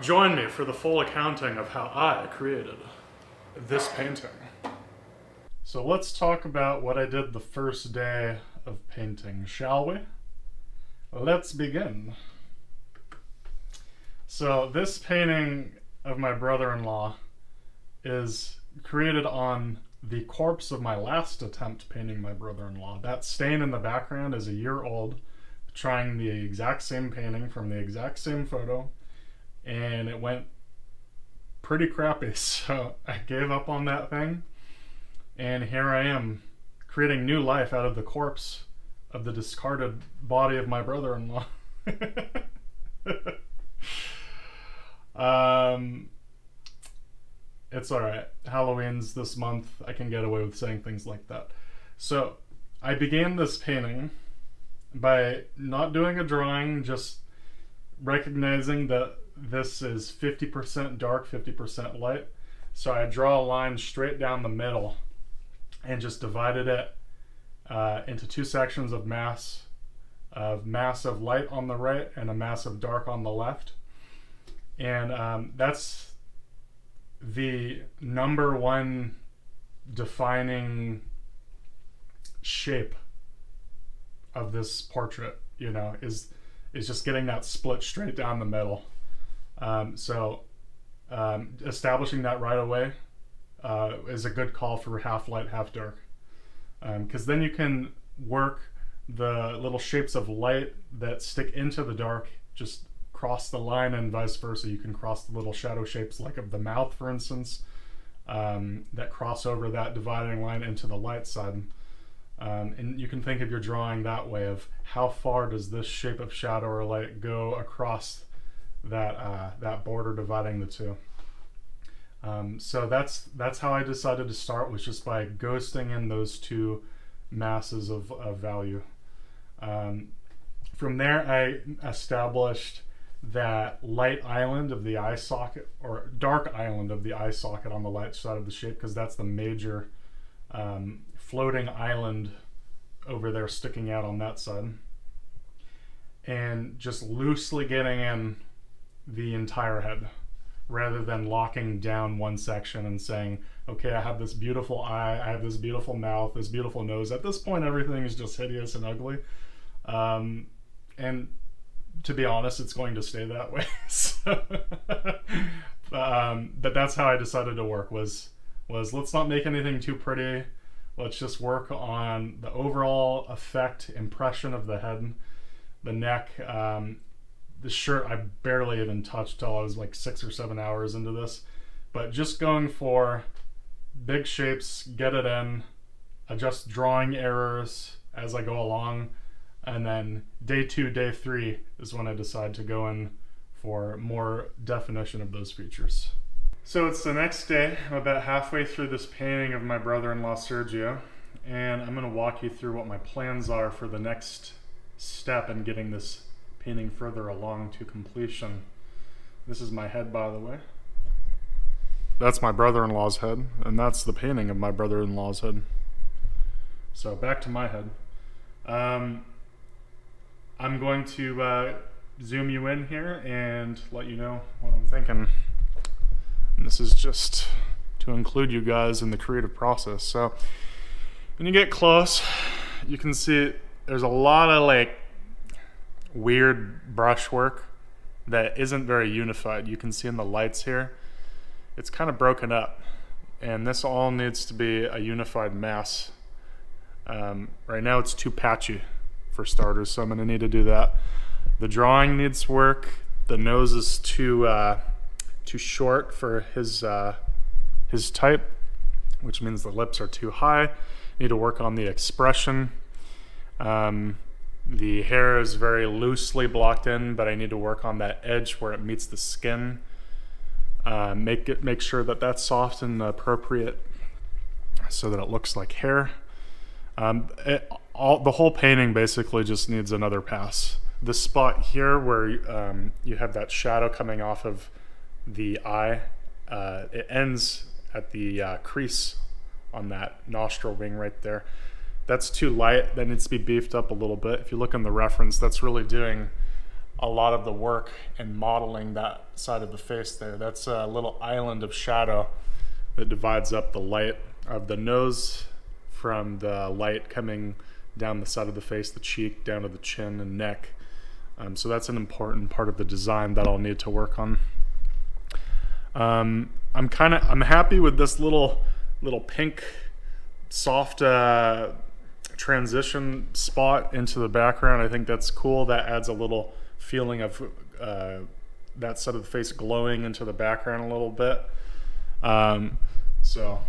Join me for the full accounting of how I created this painting. So let's talk about what I did the first day of painting, shall we? Let's begin. So this painting of my brother-in-law is created on the corpse of my last attempt painting my brother-in-law. That stain in the background is a year old, trying the exact same painting from the exact same photo, and it went pretty crappy, so I gave up on that thing, and here I am creating new life out of the corpse of the discarded body of my brother-in-law. It's alright. Halloween's this month. I can get away with saying things like that. So, I began this painting by not doing a drawing, just recognizing that this is 50% dark, 50% light. So I draw a line straight down the middle and just divided it into two sections of mass of light on the right and a mass of dark on the left. And that's the number one defining shape of this portrait, you know, is just getting that split straight down the middle. Establishing that right away is a good call for half light, half dark. Because then you can work the little shapes of light that stick into the dark, just cross the line, and vice versa. You can cross the little shadow shapes, like of the mouth, for instance, that cross over that dividing line into the light side. And you can think of your drawing that way, of how far does this shape of shadow or light go across that border dividing the two. So that's how I decided to start, was just by ghosting in those two masses of value. From there, I established that light island of the eye socket, or dark island of the eye socket on the light side of the shape, because that's the major floating island over there sticking out on that side. And just loosely getting in the entire head, rather than locking down one section and saying, okay, I have this beautiful eye, I have this beautiful mouth, this beautiful nose. At this point, everything is just hideous and ugly. And to be honest, it's going to stay that way. So, but that's how I decided to work, was let's not make anything too pretty. Let's just work on the overall effect, impression of the head, the neck. The shirt I barely even touched till I was like 6 or 7 hours into this. But just going for big shapes, get it in, adjust drawing errors as I go along, and then day 2, day 3 is when I decide to go in for more definition of those features. So it's the next day. I'm about halfway through this painting of my brother-in-law Sergio, and I'm going to walk you through what my plans are for the next step in getting this painting further along to completion. This is my head, by the way. That's my brother-in-law's head, and that's the painting of my brother-in-law's head. So back to my head. I'm going to zoom you in here and let you know what I'm thinking. And this is just to include you guys in the creative process. So when you get close, you can see there's a lot of like weird brushwork that isn't very unified. You can see in the lights here, it's kind of broken up, and this all needs to be a unified mass. Right now it's too patchy for starters, so I'm going to need to do that. The drawing needs work. The nose is too short for his type, which means the lips are too high. Need to work on the expression. The hair is very loosely blocked in, but I need to work on that edge where it meets the skin. Make sure that that's soft and appropriate so that it looks like hair. The whole painting basically just needs another pass. This spot here where you have that shadow coming off of the eye, it ends at the crease on that nostril ring right there. That's too light. That needs to be beefed up a little bit. If you look in the reference, that's really doing a lot of the work in modeling that side of the face there. That's a little island of shadow that divides up the light of the nose from the light coming down the side of the face, the cheek, down to the chin and neck. So that's an important part of the design that I'll need to work on. I'm happy with this little pink soft transition spot into the background. I think that's cool. That adds a little feeling of that side of the face glowing into the background a little bit. So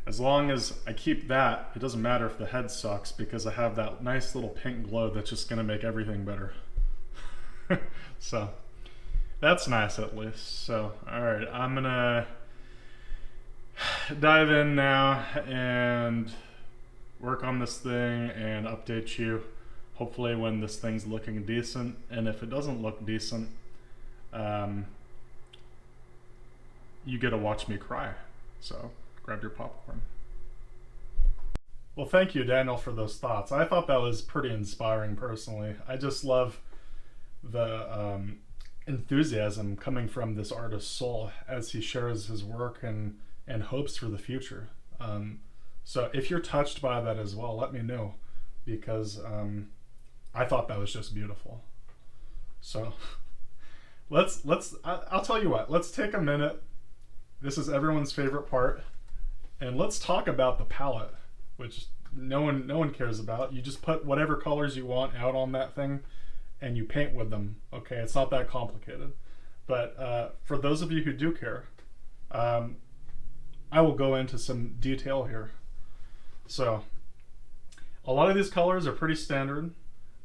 as long as I keep that, it doesn't matter if the head sucks, because I have that nice little pink glow that's just gonna make everything better. So that's nice at least. So all right, I'm gonna dive in now and work on this thing and update you hopefully when this thing's looking decent. And if it doesn't look decent, you get to watch me cry. So grab your popcorn. Well, thank you, Daniel, for those thoughts. I thought that was pretty inspiring personally. I just love the enthusiasm coming from this artist's soul as he shares his work and hopes for the future. So if you're touched by that as well, let me know, because I thought that was just beautiful. So I'll tell you what, let's take a minute. This is everyone's favorite part, and let's talk about the palette, which no one cares about. You just put whatever colors you want out on that thing and you paint with them. Okay, it's not that complicated. But for those of you who do care, I will go into some detail here. So a lot of these colors are pretty standard.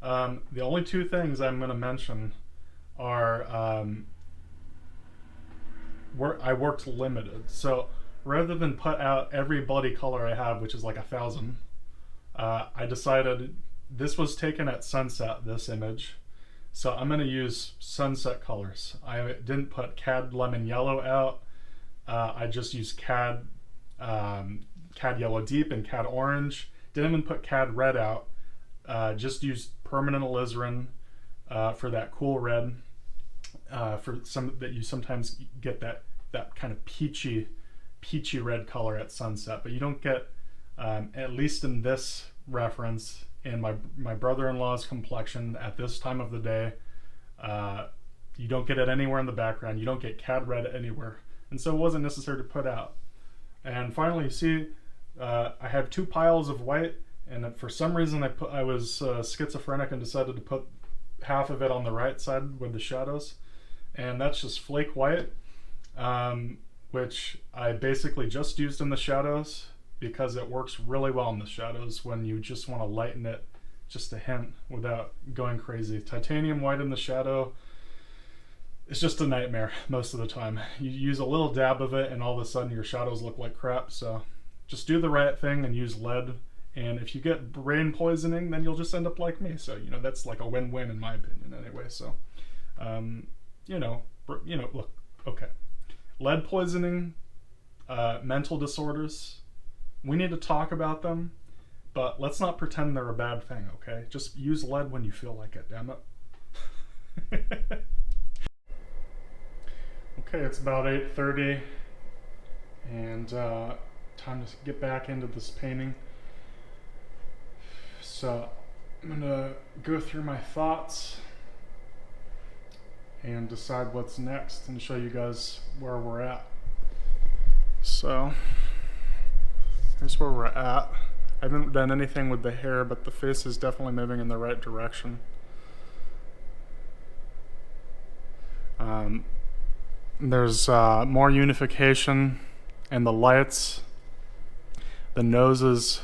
The only two things I'm going to mention are I worked limited. So rather than put out every bloody color I have, which is like 1,000, I decided this was taken at sunset, this image. So I'm going to use sunset colors. I didn't put Cad Lemon Yellow out. I just used Cad Yellow Deep and Cad Orange. Didn't even put Cad Red out. Just used permanent alizarin for that cool red. For some that you sometimes get that kind of peachy red color at sunset, but you don't get, at least in this reference, in my brother-in-law's complexion at this time of the day, you don't get it anywhere in the background. You don't get Cad Red anywhere, and so it wasn't necessary to put out. And finally, you see, I have two piles of white, and for some reason I was schizophrenic and decided to put half of it on the right side with the shadows, and that's just flake white, which I basically just used in the shadows because it works really well in the shadows when you just want to lighten it just a hint without going crazy. Titanium white in the shadow is just a nightmare most of the time. You use a little dab of it and all of a sudden your shadows look like crap. So just do the right thing and use lead. And if you get brain poisoning, then you'll just end up like me. So, that's like a win-win in my opinion anyway. So, look, okay. Lead poisoning, mental disorders, we need to talk about them, but let's not pretend they're a bad thing, okay? Just use lead when you feel like it, damn it. Okay, it's about 8:30, and time to get back into this painting. So I'm gonna go through my thoughts and decide what's next and show you guys where we're at. So here's where we're at. I haven't done anything with the hair, but the face is definitely moving in the right direction. There's more unification in the lights. The nose is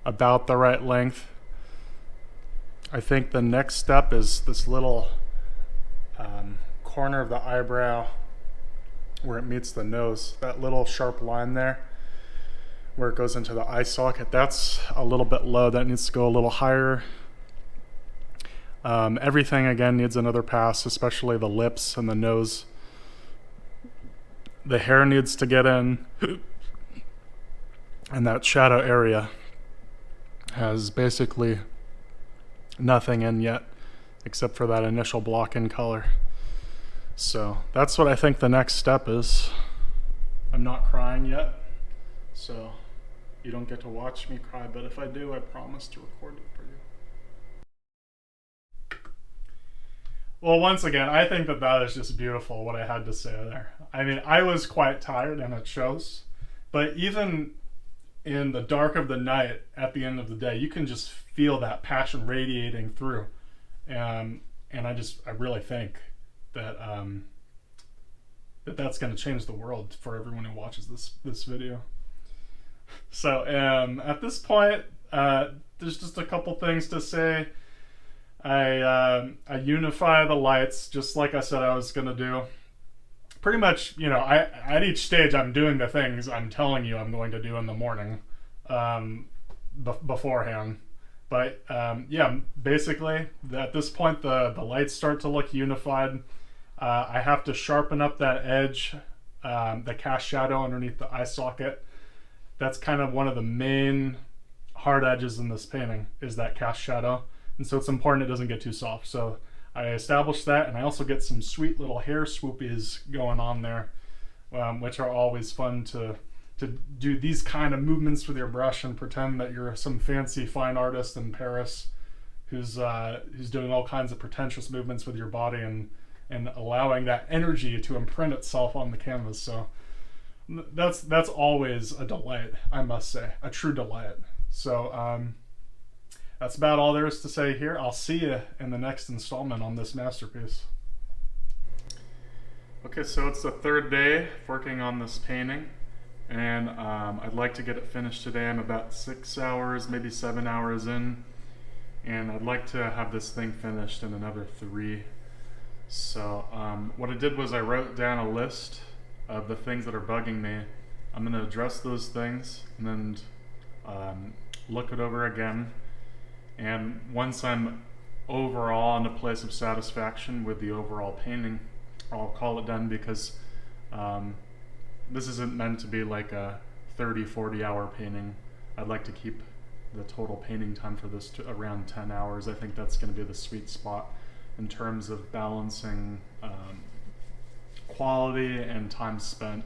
about the right length. I think the next step is this little corner of the eyebrow where it meets the nose. That little sharp line there where it goes into the eye socket, that's a little bit low. That needs to go a little higher. Everything again needs another pass, especially the lips and the nose. The hair needs to get in, and that shadow area has basically nothing in yet. except for that initial block in color. So that's what I think the next step is. I'm not crying yet, so you don't get to watch me cry, but if I do, I promise to record it for you. Well, once again, I think that that is just beautiful, what I had to say there. I mean, I was quite tired, and it shows, but even in the dark of the night, at the end of the day, you can just feel that passion radiating through. And I really think that that's going to change the world for everyone who watches this video. So at this point, there's just a couple things to say. I unify the lights, just like I said I was going to do. Pretty much, at each stage I'm doing the things I'm telling you I'm going to do in the morning beforehand. But yeah, basically, at this point, the lights start to look unified. I have to sharpen up that edge, the cast shadow underneath the eye socket. That's kind of one of the main hard edges in this painting, is that cast shadow. And so it's important it doesn't get too soft. So I established that, and I also get some sweet little hair swoopies going on there, which are always fun to do these kind of movements with your brush and pretend that you're some fancy fine artist in Paris who's doing all kinds of pretentious movements with your body and allowing that energy to imprint itself on the canvas. So that's always a delight, I must say, a true delight. So that's about all there is to say here. I'll see you in the next installment on this masterpiece. Okay, so it's the third day working on this painting, and I'd like to get it finished today. I'm about 6 hours, maybe 7 hours in, and I'd like to have this thing finished in another 3. So what I did was I wrote down a list of the things that are bugging me. I'm going to address those things and then look it over again. And once I'm overall in a place of satisfaction with the overall painting, I'll call it done, because this isn't meant to be like a 30-40 hour painting. I'd like to keep the total painting time for this to around 10 hours. I think that's going to be the sweet spot in terms of balancing quality and time spent.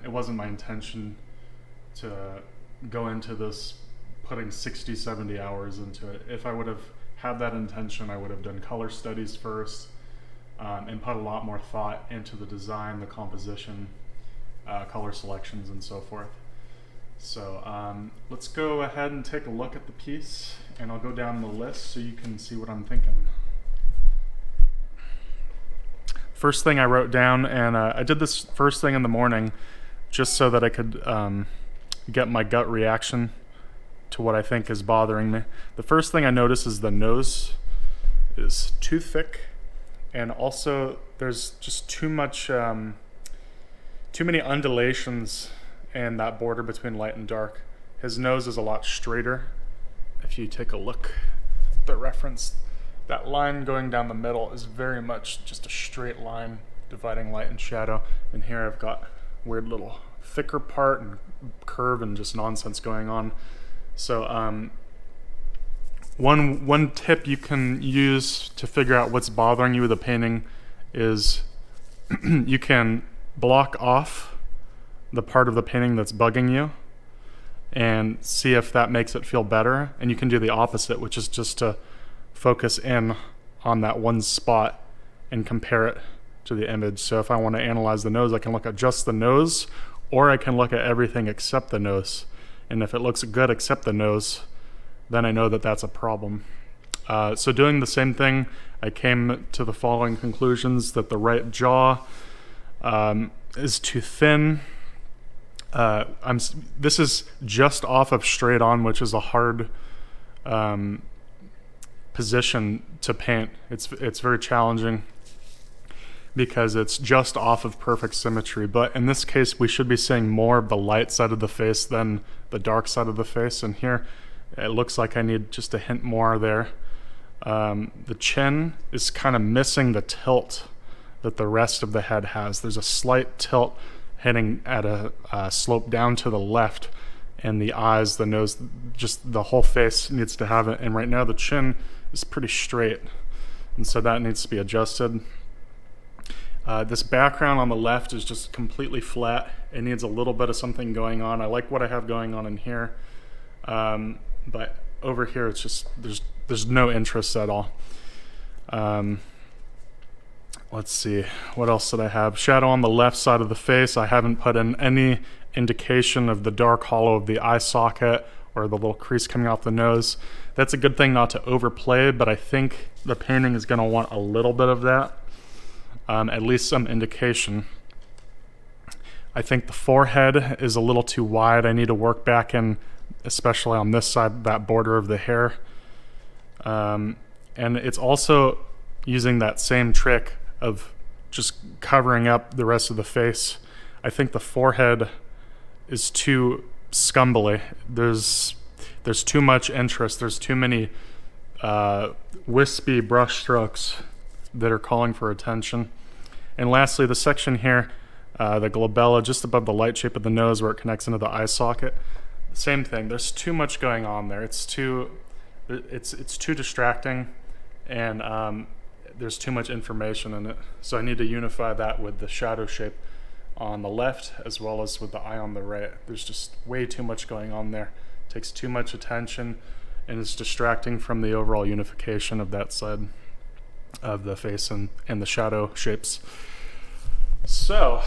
It wasn't my intention to go into this putting 60-70 hours into it. If I would have had that intention, I would have done color studies first, and put a lot more thought into the design, the composition, color selections, and so forth. So let's go ahead and take a look at the piece, and I'll go down the list so you can see what I'm thinking. First thing I wrote down, and I did this first thing in the morning just so that I could get my gut reaction to what I think is bothering me. The first thing I notice is the nose is too thick, and also there's just too many undulations in that border between light and dark. His nose is a lot straighter. If you take a look at the reference, that line going down the middle is very much just a straight line dividing light and shadow. And here I've got weird little thicker part and curve and just nonsense going on. So one tip you can use to figure out what's bothering you with a painting is you can block off the part of the painting that's bugging you and see if that makes it feel better. And you can do the opposite, which is just to focus in on that one spot and compare it to the image. So if I want to analyze the nose, I can look at just the nose, or I can look at everything except the nose. And if it looks good except the nose, then I know that that's a problem. So doing the same thing, I came to the following conclusions: that the right jaw is too thin. This is just off of straight on, which is a hard position to paint. It's very challenging because it's just off of perfect symmetry. But in this case, we should be seeing more of the light side of the face than the dark side of the face. And here, it looks like I need just a hint more there. The chin is kind of missing the tilt that the rest of the head has. There's a slight tilt heading at a slope down to the left, and the eyes, the nose, just the whole face needs to have it. And right now the chin is pretty straight, and so that needs to be adjusted. This background on the left is just completely flat. It needs a little bit of something going on. I like what I have going on in here, but over here it's just there's no interest at all. Let's see, what else did I have? Shadow on the left side of the face. I haven't put in any indication of the dark hollow of the eye socket or the little crease coming off the nose. That's a good thing not to overplay, but I think the painting is going to want a little bit of that, at least some indication. I think the forehead is a little too wide. I need to work back in, especially on this side, that border of the hair. And it's also using that same trick of just covering up the rest of the face. I think the forehead is too scumbly. There's too much interest. There's too many wispy brush strokes that are calling for attention. And lastly, the section here, the glabella, just above the light shape of the nose where it connects into the eye socket. Same thing. There's too much going on there. It's too distracting, and there's too much information in it. So I need to unify that with the shadow shape on the left as well as with the eye on the right. There's just way too much going on there. It takes too much attention, and it's distracting from the overall unification of that side of the face and the shadow shapes. So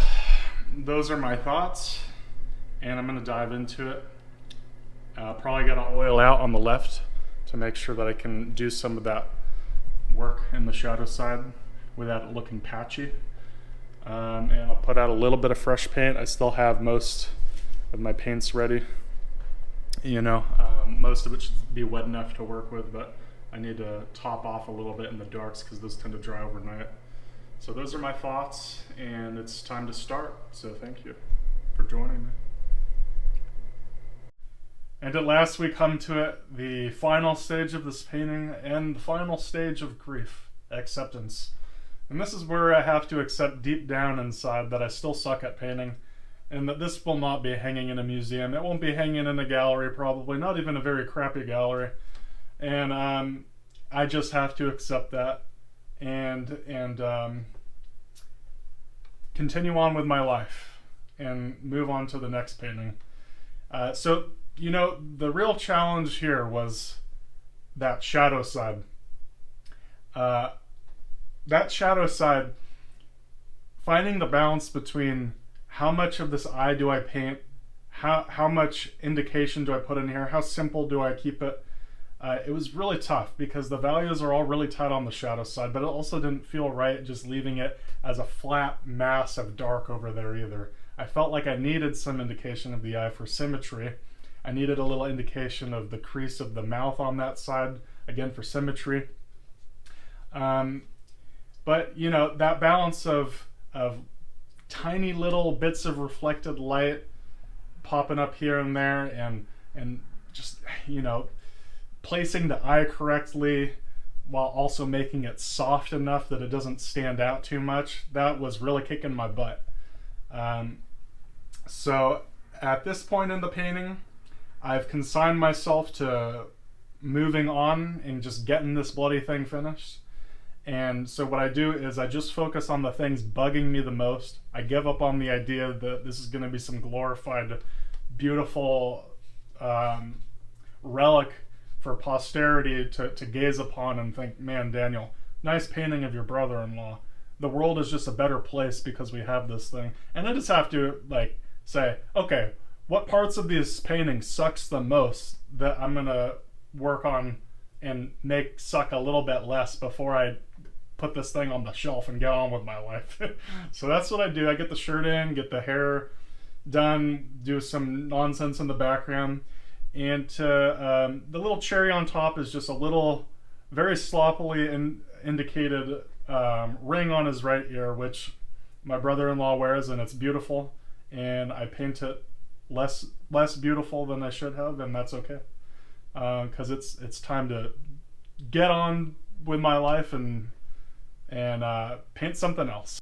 those are my thoughts, and I'm going to dive into it. Probably got to oil out on the left to make sure that I can do some of that work in the shadow side without it looking patchy. And I'll put out a little bit of fresh paint. I still have most of my paints ready. Most of it should be wet enough to work with, but I need to top off a little bit in the darks because those tend to dry overnight. So those are my thoughts, and it's time to start. So thank you for joining me. And at last we come to it, the final stage of this painting and the final stage of grief, acceptance. And this is where I have to accept deep down inside that I still suck at painting, and that this will not be hanging in a museum. It won't be hanging in a gallery, probably, not even a very crappy gallery. And I just have to accept that and continue on with my life and move on to the next painting. So the real challenge here was that shadow side. That shadow side, finding the balance between how much of this eye do I paint, how much indication do I put in here, how simple do I keep it. It was really tough because the values are all really tight on the shadow side, but it also didn't feel right just leaving it as a flat mass of dark over there either. I felt like I needed some indication of the eye for symmetry. I needed a little indication of the crease of the mouth on that side, again for symmetry. But that balance of tiny little bits of reflected light popping up here and there, and just placing the eye correctly while also making it soft enough that it doesn't stand out too much, that was really kicking my butt. So at this point in the painting, I've consigned myself to moving on and just getting this bloody thing finished. And so what I do is I just focus on the things bugging me the most. I give up on the idea that this is going to be some glorified, beautiful relic for posterity to gaze upon and think, man, Daniel, nice painting of your brother-in-law. The world is just a better place because we have this thing. And I just have to say, okay, what parts of this painting sucks the most that I'm going to work on and make suck a little bit less before I put this thing on the shelf and get on with my life. So that's what I do. I get the shirt in, get the hair done, do some nonsense in the background, and the little cherry on top is just a little very sloppily indicated ring on his right ear, which my brother-in-law wears, and it's beautiful, and I paint it less beautiful than I should have, and that's okay, because it's time to get on with my life and paint something else.